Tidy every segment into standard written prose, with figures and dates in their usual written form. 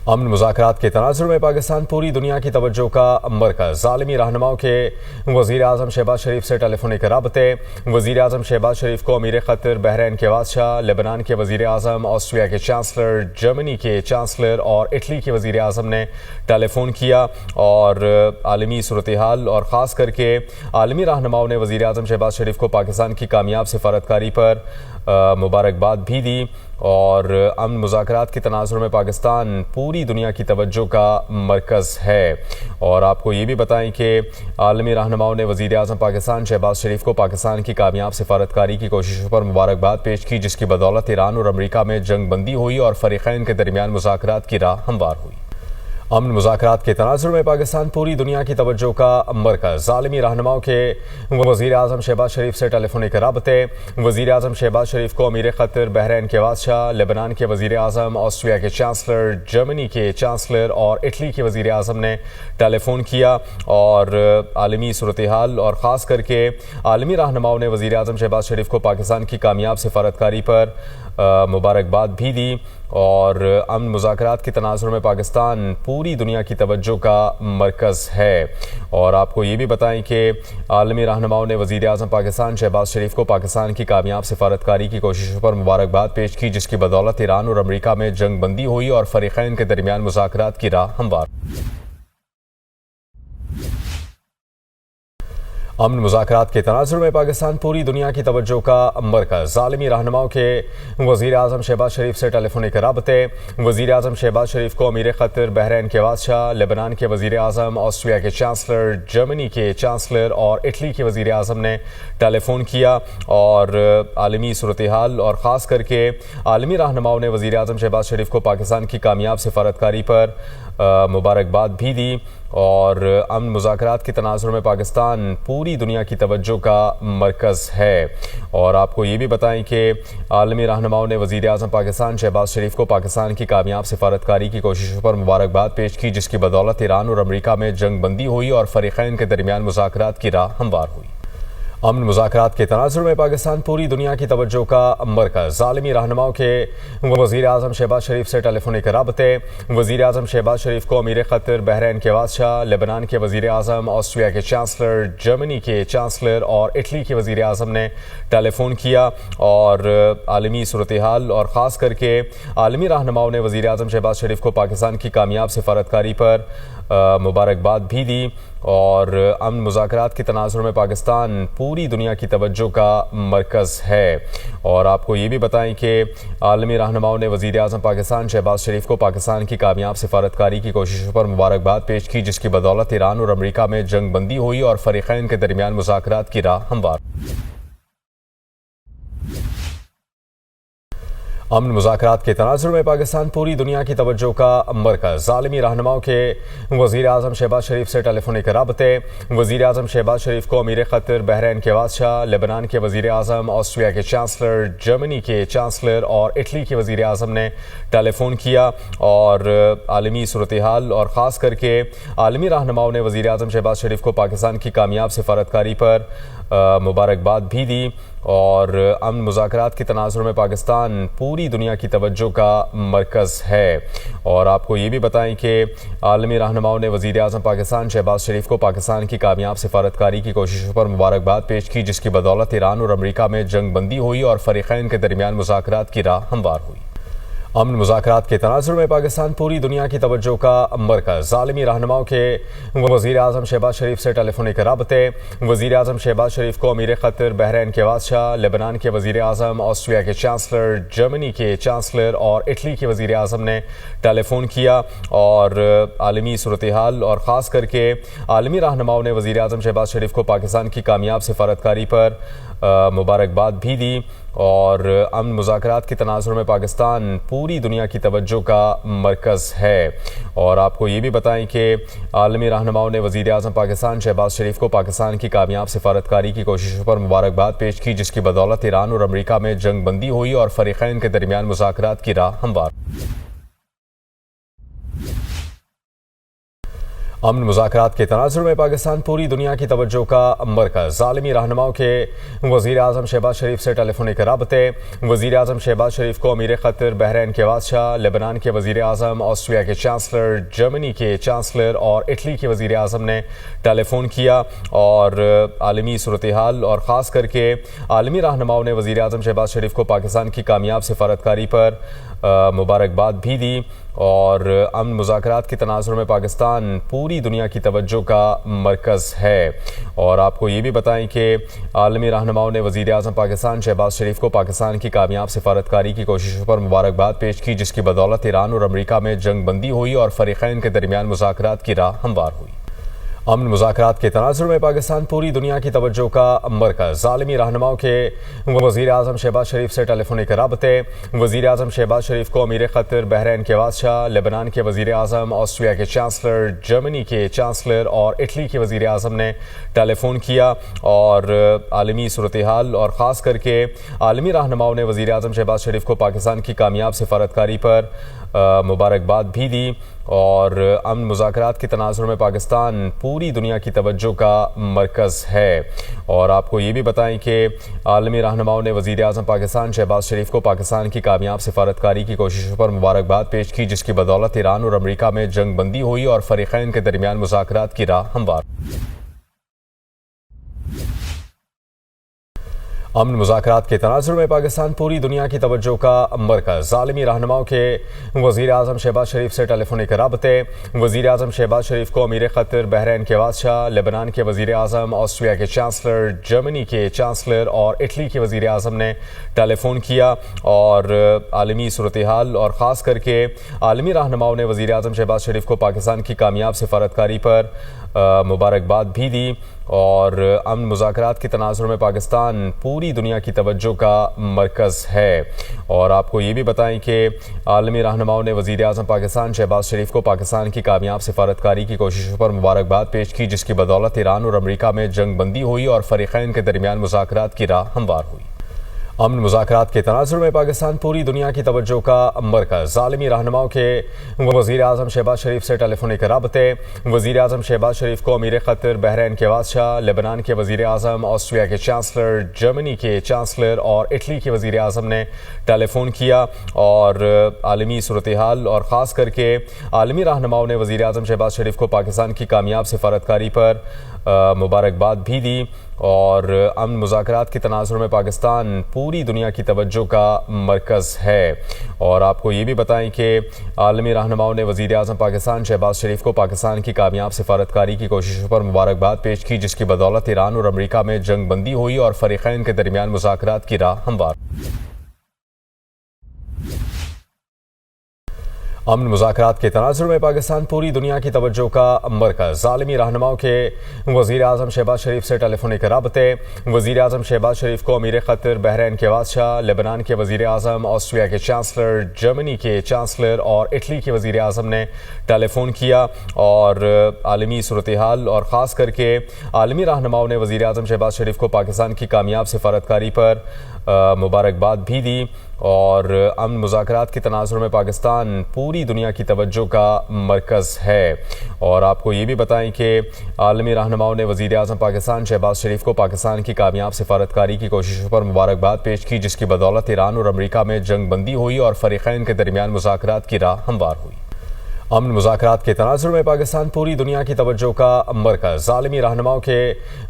अमन मुज़ाकरात के तनाज़ुर में पाकिस्तान पूरी दुनिया की तवज्जो का मरकज़। ज़ालिमी रहनुमाओं के वज़ीर आज़म शहबाज शरीफ से टेलीफोनिक राबते। वज़ीर आज़म शहबाज शरीफ को अमीर क़तर, बहरीन के बादशाह, लेबनान के वज़ीर आज़म, ऑस्ट्रिया के चांसलर, जर्मनी के चांसलर और इटली के वज़ीर आज़म ने टेलीफोन किया और आलमी सूरत हाल और ख़ास करके आलमी रहनुमाओं ने वज़ीर आज़म शहबाज शरीफ को पाकिस्तान की कामयाब सफारतकारी पर मुबारकबाद भी दी और अमन मुज़ाकरात के तनाज़ुर में पाकिस्तान पूरी दुनिया की तवज्जो का मरकज़ है। और आपको ये भी बताएं कि आलमी रहनुमाओं ने वज़ीर आज़म पाकिस्तान शहबाज शरीफ को पाकिस्तान की कामयाब सफारतकारी की कोशिशों पर मुबारकबाद पेश की, जिसकी बदौलत ईरान और अमरीका में जंग बंदी हुई और फ़रीक़ैन के दरमियान मुज़ाकरात की राह हमवार हुई। अमन मुज़ाकरात के तनाज़ुर में पाकिस्तान पूरी दुनिया की तवज्जो का मरकज़। ज़ालिमी रहनुमाओं के वज़ीर आज़म शहबाज शरीफ से टेलीफोनिक राबते। वज़ीर आज़म शहबाज शरीफ को अमीर क़तर, बहरीन के बादशाह, लेबनान के वज़ीर आज़म, ऑस्ट्रिया के चांसलर, जर्मनी के चांसलर और इटली के वज़ीर आज़म ने टेलीफोन किया और आलमी सूरत हाल और ख़ास करके आलमी रहनुमाओं ने वज़ीर आज़म शहबाज शरीफ को पाकिस्तान की कामयाब सफारतकारी पर मुबारकबाद भी दी और अमन मुज़ाकरात के तनाज़ुर में पाकिस्तान पूरी दुनिया की तवज्जो का मरकज़ है। और आपको ये भी बताएं कि आलमी रहनुमाओं ने वज़ीर आज़म पाकिस्तान शहबाज शरीफ को पाकिस्तान की कामयाब सफारतकारी की कोशिशों पर मुबारकबाद पेश की, जिसकी बदौलत ईरान और अमरीका में जंग बंदी हुई और फ़रीक़ैन के दरमियान मुज़ाकरात की राह हमवार। अमन मुज़ाकरात के तनाज़ुर में पाकिस्तान पूरी दुनिया की तवज्जो का मरकज़। ज़ालिमी रहनुमाओं के वज़ीर आज़म शहबाज शरीफ से टेलीफोनिक राबते। वज़ीर आज़म शहबाज शरीफ को अमीर क़तर, बहरीन के बादशाह, लेबनान के वज़ीर आज़म, ऑस्ट्रिया के चांसलर, जर्मनी के चांसलर और इटली के वज़ीर आज़म ने टेलीफोन किया और आलमी सूरत हाल और ख़ास करके आलमी रहनुमाओं ने वज़ीर आज़म शहबाज शरीफ को पाकिस्तान की कामयाब सफारतकारी पर मुबारकबाद भी दी और अमन मुज़ाकरात के तनाज़ुर में पाकिस्तान पूरी दुनिया की तवज्जो का मरकज़ है। और आपको ये भी बताएं कि आलमी रहनुमाओं ने वज़ीर आज़म पाकिस्तान शहबाज शरीफ को पाकिस्तान की कामयाब सफारतकारी की कोशिशों पर मुबारकबाद पेश की, जिसकी बदौलत ईरान और अमरीका में जंग बंदी हुई और फ़रीक़ैन के दरमियान मुज़ाकरात की राह हमवार हुई। अमन मुज़ाकरात के तनाज़ुर में पाकिस्तान पूरी दुनिया की तवज्जो का मरकज़। ज़ालिमी रहनुमाओं के वज़ीर आज़म शहबाज शरीफ से टेलीफोनिक राबते। वज़ीर आज़म शहबाज शरीफ को अमीर क़तर, बहरीन के बादशाह, लेबनान के वज़ीर आज़म, ऑस्ट्रिया के चांसलर, जर्मनी के चांसलर और इटली के वज़ीर आज़म ने टेलीफोन किया और आलमी सूरत हाल और ख़ास करके आलमी रहनुमाओं ने वज़ीर आज़म शहबाज शरीफ को पाकिस्तान की कामयाब सफारतकारी पर मुबारकबाद भी दी और अमन मुज़ाकरात के तनाज़ुर में पाकिस्तान पूरी दुनिया की तवज्जो का मरकज़ है। और आपको ये भी बताएं कि आलमी रहनुमाओं ने वज़ीर आज़म पाकिस्तान शहबाज शरीफ को पाकिस्तान की कामयाब सफारतकारी की कोशिशों पर मुबारकबाद पेश की, जिसकी बदौलत ईरान और अमरीका में जंग बंदी हुई और फ़रीक़ैन के दरमियान मुज़ाकरात की राह हमवार। अमन मुज़ाकरात के तनाज़ुर में पाकिस्तान पूरी दुनिया की तवज्जो का मरकज़। ज़ालिमी रहनुमाओं के वज़ीर आज़म शहबाज शरीफ से टेलीफोनिक राबते। वज़ीर आज़म शहबाज शरीफ को अमीर क़तर, बहरीन के बादशाह, लेबनान के वज़ीर आज़म, ऑस्ट्रिया के चांसलर, जर्मनी के चांसलर और इटली के वज़ीर आज़म ने टेलीफोन किया और आलमी सूरत हाल और ख़ास करके आलमी रहनुमाओं ने वज़ीर आज़म शहबाज शरीफ को पाकिस्तान की कामयाब सफारतकारी पर मुबारकबाद भी दी और अमन मुज़ाकरात के तनाज़ुर में पाकिस्तान पूरी दुनिया की तवज्जो का मरकज़ है। और आपको ये भी बताएं कि आलमी रहनुमाओं ने वज़ीर आज़म पाकिस्तान शहबाज शरीफ को पाकिस्तान की कामयाब सफारतकारी की कोशिशों पर मुबारकबाद पेश की, जिसकी बदौलत ईरान और अमरीका में जंग बंदी हुई और फ़रीक़ैन के दरमियान मुज़ाकरात की राह हमवार हुई। अमन मुज़ाकरात के तनाज़ुर में पाकिस्तान पूरी दुनिया की तवज्जो का मरकज़। ज़ालिमी रहनुमाओं के वज़ीर आज़म शहबाज शरीफ से टेलीफोनिक राबते। वज़ीर आज़म शहबाज शरीफ को अमीर क़तर, बहरीन के बादशाह, लेबनान के वज़ीर आज़म, ऑस्ट्रिया के चांसलर, जर्मनी के चांसलर और इटली के वज़ीर आज़म ने टेलीफोन किया और आलमी सूरत हाल और ख़ास करके आलमी रहनुमाओं ने वज़ीर आज़म शहबाज शरीफ को पाकिस्तान की कामयाब सफारतकारी पर मुबारकबाद भी दी और अमन मुज़ाकरात के तनाज़ुर में पाकिस्तान पूरी दुनिया की तवज्जो का मरकज़ है। और आपको ये भी बताएं कि आलमी रहनुमाओं ने वज़ीर आज़म पाकिस्तान शहबाज शरीफ को पाकिस्तान की कामयाब सफारतकारी की कोशिशों पर मुबारकबाद पेश की, जिसकी बदौलत ईरान और अमरीका में जंग बंदी हुई और फ़रीक़ैन के दरमियान मुज़ाकरात की राह हमवार। अमन मुज़ाकरात के तनाज़ुर में पाकिस्तान पूरी दुनिया की तवज्जो का मरकज़। आलमी रहनुमाओं के वज़ीर आज़म शहबाज शरीफ से टेलीफोनिक राबते। वज़ीर आज़म शहबाज शरीफ को अमीर क़तर, बहरीन के बादशाह, लेबनान के वज़ीर आज़म, ऑस्ट्रिया के चांसलर, जर्मनी के चांसलर और इटली के वज़ीर आज़म ने टेलीफोन किया और आलमी सूरत हाल और ख़ास करके आलमी रहनुमाओं ने वज़ीर आज़म शहबाज शरीफ को पाकिस्तान की कामयाब सफारतकारी पर मुबारकबाद भी दी। और अमन मुज़ाकरात के तनाज़ुर में पाकिस्तान पूरी दुनिया की तवज्जो का मरकज़ है। और आपको ये भी बताएं कि आलमी रहनुमाओं ने वज़ीर आज़म पाकिस्तान शहबाज शरीफ को पाकिस्तान की कामयाब सफारतकारी की कोशिशों पर मुबारकबाद पेश की, जिसकी बदौलत ईरान और अमरीका में जंग बंदी हुई और फ़रीक़ैन के दरमियान मुज़ाकरात की राह हमवार हुई। अमन मुज़ाकरात के तनाज़ुर में पाकिस्तान पूरी दुनिया की तवज्जो का मरकज़। आलमी रहनुमाओं के वज़ीर आज़म शहबाज शरीफ से टेलीफोनिक राबते। वज़ीर आज़म शहबाज शरीफ को अमीर क़तर, बहरीन के बादशाह, लेबनान के वज़ीर आज़म, ऑस्ट्रिया के चांसलर, जर्मनी के चांसलर और इटली के वज़ीर आज़म ने टेलीफोन किया और आलमी सूरत हाल और ख़ास करके आलमी रहनुमाओं ने वज़ीर आज़म शहबाज शरीफ को पाकिस्तान की कामयाब सफारतकारी पर मुबारकबाद भी दी। और अमन मुज़ाकरात के तनाज़ुर में पाकिस्तान पूरी दुनिया की तवज्जो का मरकज़ है। और आपको ये भी बताएं कि आलमी रहनुमाओं ने वज़ीर आज़म पाकिस्तान शहबाज शरीफ को पाकिस्तान की कामयाब सफारतकारी की कोशिशों पर मुबारकबाद पेश की, जिसकी बदौलत ईरान और अमरीका में जंग बंदी हुई और फ़रीक़ैन के दरमियान मुज़ाकरात की राह हमवार। अमन मुज़ाकरात के तनाज़ुर में पाकिस्तान पूरी दुनिया की तवज्जो का मरकज़। आलमी रहनुमाओं के वज़ीर आज़म शहबाज शरीफ से टेलीफोनिक राबते। वज़ीर आज़म शहबाज शरीफ को अमीर क़तर, बहरीन के बादशाह, लेबनान के वज़ीर आज़म, ऑस्ट्रिया के चांसलर, जर्मनी के चांसलर और इटली के वज़ीर आज़म ने टेलीफोन किया और आलमी सूरत हाल और ख़ास करके आलमी रहनुमाओं ने वज़ीर आज़म शहबाज शरीफ को पाकिस्तान की कामयाब सफारतकारी पर मुबारकबाद भी दी। और अमन मुज़ाकरात के तनाज़ुर में पाकिस्तान पूरी दुनिया की तवज्जो का मरकज़ है। और आपको ये भी बताएं कि आलमी रहनुमाओं ने वज़ीर आज़म पाकिस्तान शहबाज शरीफ को पाकिस्तान की कामयाब सफारतकारी की कोशिशों पर मुबारकबाद पेश की, जिसकी बदौलत ईरान और अमरीका में जंग बंदी हुई और फ़रीक़ैन के दरमियान मुज़ाकरात की राह हमवार हुई। अमन मुज़ाकरात के तनाज़ुर में पाकिस्तान पूरी दुनिया की तवज्जो का मरकज़। आलमी रहनुमाओं के वज़ीर आज़म शहबाज शरीफ से टेलीफोनिक राबते। वज़ीर आज़म शहबाज शरीफ को अमीर क़तर, बहरीन के बादशाह, लेबनान के वज़ीर आज़म, ऑस्ट्रिया के चांसलर, जर्मनी के चांसलर और इटली के वज़ीर आज़म ने टेलीफोन किया और आलमी सूरत हाल और ख़ास करके आलमी रहनुमाओं ने वज़ीर आज़म शहबाज शरीफ को पाकिस्तान की कामयाब सफारतकारी पर मुबारकबाद भी दी। और अमन मुज़ाकरात के तनाज़ुर में पाकिस्तान पूरी दुनिया की तवज्जो का मरकज़ है। और आपको ये भी बताएं कि आलमी रहनुमाओं ने वज़ीर आज़म पाकिस्तान शहबाज शरीफ को पाकिस्तान की कामयाब सफारतकारी की कोशिशों पर मुबारकबाद पेश की, जिसकी बदौलत ईरान और अमरीका में जंग बंदी हुई और फ़रीक़ैन के दरमियान मुज़ाकरात की राह हमवार। अमन मुज़ाकरात के तनाज़ुर में पाकिस्तान पूरी दुनिया की तवज्जो का मरकज़। आलमी रहनुमाओं के वज़ीर आज़म शहबाज शरीफ से टेलीफोनिक राबते। वज़ीर आज़म शहबाज शरीफ को अमीर क़तर, बहरीन के बादशाह, लेबनान के वज़ीर आज़म, ऑस्ट्रिया के चांसलर, जर्मनी के चांसलर और इटली के वज़ीर आज़म ने टेलीफोन किया और आलमी सूरत हाल और ख़ास करके आलमी रहनुमाओं ने वज़ीर आज़म शहबाज शरीफ को पाकिस्तान की कामयाब सफारतकारी पर मुबारकबाद भी दी। और अमन मुज़ाकरात के तनाज़ुर में पाकिस्तान पूरी दुनिया की तवज्जो का मरकज़ है। और आपको ये भी बताएं कि आलमी रहनुमाओं ने वज़ीर आज़म पाकिस्तान शहबाज शरीफ को पाकिस्तान की कामयाब सफारतकारी की कोशिशों पर मुबारकबाद पेश की, जिसकी बदौलत ईरान और अमरीका में जंग बंदी हुई और फ़रीक़ैन के दरमियान मुज़ाकरात की राह हमवार हुई। अमन मुज़ाकरात के तनाज़ुर में पाकिस्तान पूरी दुनिया की तवज्जो का मरकज़। आलमी रहनुमाओं के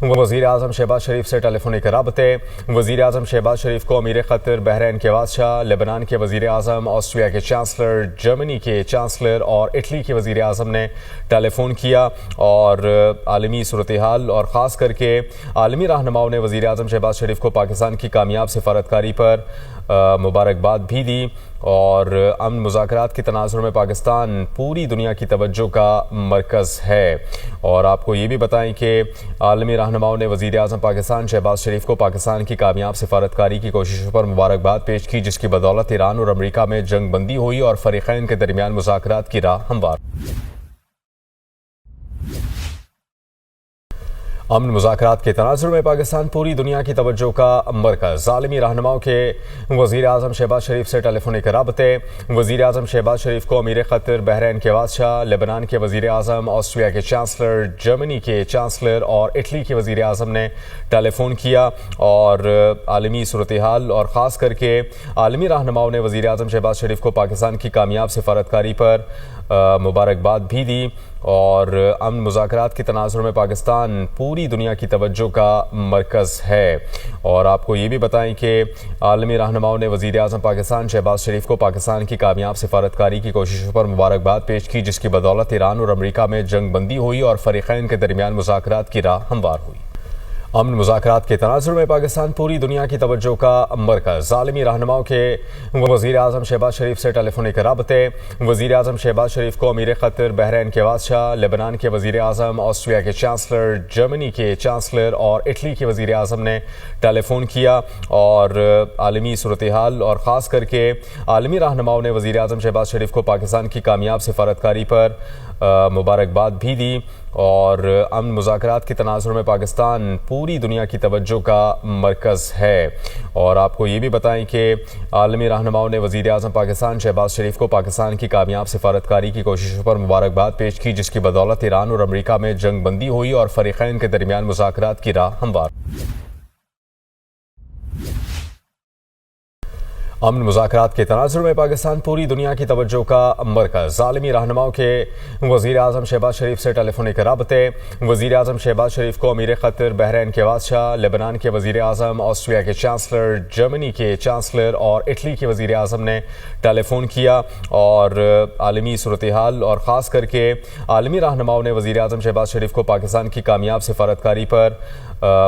वज़ीर आज़म शहबाज शरीफ से टेलीफोनिक राबते। वज़ीर आज़म शहबाज शरीफ को अमीर क़तर, बहरीन के बादशाह, लेबनान के वज़ीर आज़म, ऑस्ट्रिया के चांसलर, जर्मनी के चांसलर और इटली के वज़ीर आज़म ने टेलीफोन किया और आलमी सूरत हाल और ख़ास करके आलमी रहनुमाओं ने वज़ीर आज़म शहबाज शरीफ को पाकिस्तान की कामयाब सफारतकारी पर मुबारकबाद भी दी। और अमन मुज़ाकरात के तनाज़ुर में पाकिस्तान पूरी दुनिया की तवज्जो का मरकज़ है। और आपको ये भी बताएं कि आलमी रहनुमाओं ने वज़ीर आज़म पाकिस्तान शहबाज शरीफ को पाकिस्तान की कामयाब सफारतकारी की कोशिशों पर मुबारकबाद पेश की, जिसकी बदौलत ईरान और अमरीका में जंग बंदी हुई और फ़रीक़ैन के दरमियान मुज़ाकरात की राह हमवार। अमन मुज़ाकरात के तनाज़ुर में पाकिस्तान पूरी दुनिया की तवज्जो का मरकज़। आलमी रहनुमाओं के वज़ीर आज़म शहबाज शरीफ से टेलीफोनिक राबते। वज़ीर आज़म शहबाज शरीफ को अमीर क़तर, बहरीन के बादशाह, लेबनान के वज़ीर आज़म, ऑस्ट्रिया के चांसलर, जर्मनी के चांसलर और इटली के वज़ीर आज़म ने टेलीफोन किया और आलमी सूरत हाल और ख़ास करके आलमी रहनुमाओं ने वज़ीर आज़म शहबाज शरीफ को पाकिस्तान की कामयाब सफारतकारी पर मुबारकबाद भी दी। और अमन मुज़ाकरात के तनाज़ुर में पाकिस्तान पूरी दुनिया की तवज्जो का मरकज़ है। और आपको ये भी बताएं कि आलमी रहनुमाओं ने वज़ीर आज़म पाकिस्तान शहबाज शरीफ को पाकिस्तान की कामयाब सफारतकारी की कोशिशों पर मुबारकबाद पेश की, जिसकी बदौलत ईरान और अमरीका में जंग बंदी हुई और फ़रीक़ैन के दरमियान मुज़ाकरात की राह हमवार हुई। अमन मुज़ाकरात के तनाज़ुर में पाकिस्तान पूरी दुनिया की तवज्जो का मरकज़। आलमी रहनुमाओं के वज़ीर आज़म शहबाज शरीफ से टेलीफोनिक राबते। वज़ीर आज़म शहबाज शरीफ को अमीर क़तर, बहरीन के बादशाह, लेबनान के वज़ीर आज़म, ऑस्ट्रिया के चांसलर, जर्मनी के चांसलर और इटली के वज़ीर आज़म ने टेलीफोन किया और आलमी सूरत हाल और ख़ास करके आलमी रहनुमाओं ने वज़ीर आज़म शहबाज शरीफ को पाकिस्तान की कामयाब सफारतकारी पर मुबारकबाद भी दी। और अमन मुज़ाकरात के तनाज़ुर में पाकिस्तान पूरी दुनिया की तवज्जो का मरकज़ है। और आपको ये भी बताएं कि आलमी रहनुमाओं ने वज़ीर आज़म पाकिस्तान शहबाज शरीफ को पाकिस्तान की कामयाब सफारतकारी की कोशिशों पर मुबारकबाद पेश की, जिसकी बदौलत ईरान और अमरीका में जंग बंदी हुई और फ़रीक़ैन के दरमियान मुज़ाकरात की राह हमवार। अमन मुज़ाकरात के तनाज़ुर में पाकिस्तान पूरी दुनिया की तवज्जो का मरकज़। आलमी रहनुमाओं के वज़ीर आज़म शहबाज शरीफ से टेलीफोनिक राबते। वज़ीर आज़म शहबाज शरीफ को अमीर क़तर, बहरीन के बादशाह, लेबनान के वज़ीर आज़म, ऑस्ट्रिया के चांसलर, जर्मनी के चांसलर और इटली के वज़ीर आज़म ने टेलीफोन किया और आलमी सूरत हाल और ख़ास करके आलमी रहनुमाओं ने वज़ीर आज़म शहबाज शरीफ को पाकिस्तान की कामयाब सफारतकारी पर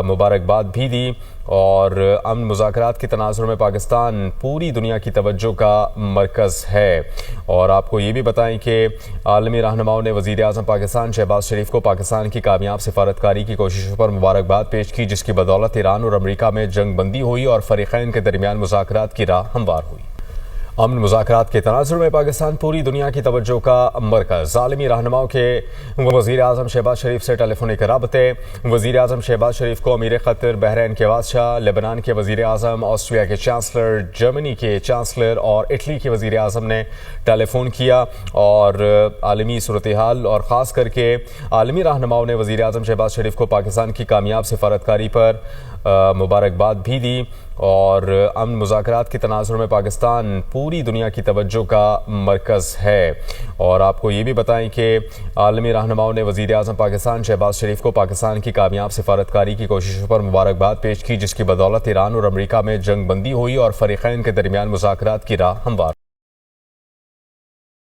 मुबारकबाद भी दी। और अमन मुज़ाकरात के तनाज़ुर में पाकिस्तान पूरी दुनिया की तवज्जो का मरकज़ है। और आपको ये भी बताएं कि आलमी रहनुमाओं ने वज़ीर आज़म पाकिस्तान शहबाज शरीफ को पाकिस्तान की कामयाब सफारतकारी की कोशिशों पर मुबारकबाद पेश की, जिसकी बदौलत ईरान और अमरीका में जंग बंदी हुई और फ़रीक़ैन के दरमियान मुज़ाकरात की राह हमवार हुई। अमन मुज़ाकरात के तनाज़ुर में पाकिस्तान पूरी दुनिया की तवज्जो का मरकज़। आलमी रहनुमाओं के वज़ीर आज़म शहबाज शरीफ से टेलीफोनिक राबते। वज़ीर आज़म शहबाज शरीफ को अमीर क़तर, बहरीन के बादशाह, लेबनान के वज़ीर आज़म, ऑस्ट्रिया के चांसलर, जर्मनी के चांसलर और इटली के वज़ीर आज़म ने टेलीफोन किया और आलमी सूरत हाल और ख़ास करके आलमी रहनुमाओं ने वज़ीर आज़म शहबाज शरीफ को पाकिस्तान की कामयाब सफारतकारी पर मुबारकबाद भी दी। और अमन मुज़ाकरात के तनाज़ुर में पाकिस्तान पूरी दुनिया की तवज्जो का मरकज़ है। और आपको ये भी बताएं कि आलमी रहनुमाओं ने वज़ीर आज़म पाकिस्तान शहबाज शरीफ को पाकिस्तान की कामयाब सफारतकारी की कोशिशों पर मुबारकबाद पेश की, जिसकी बदौलत ईरान और अमरीका में जंग बंदी हुई और फ़रीक़ैन के दरमियान मुज़ाकरात की राह हमवार।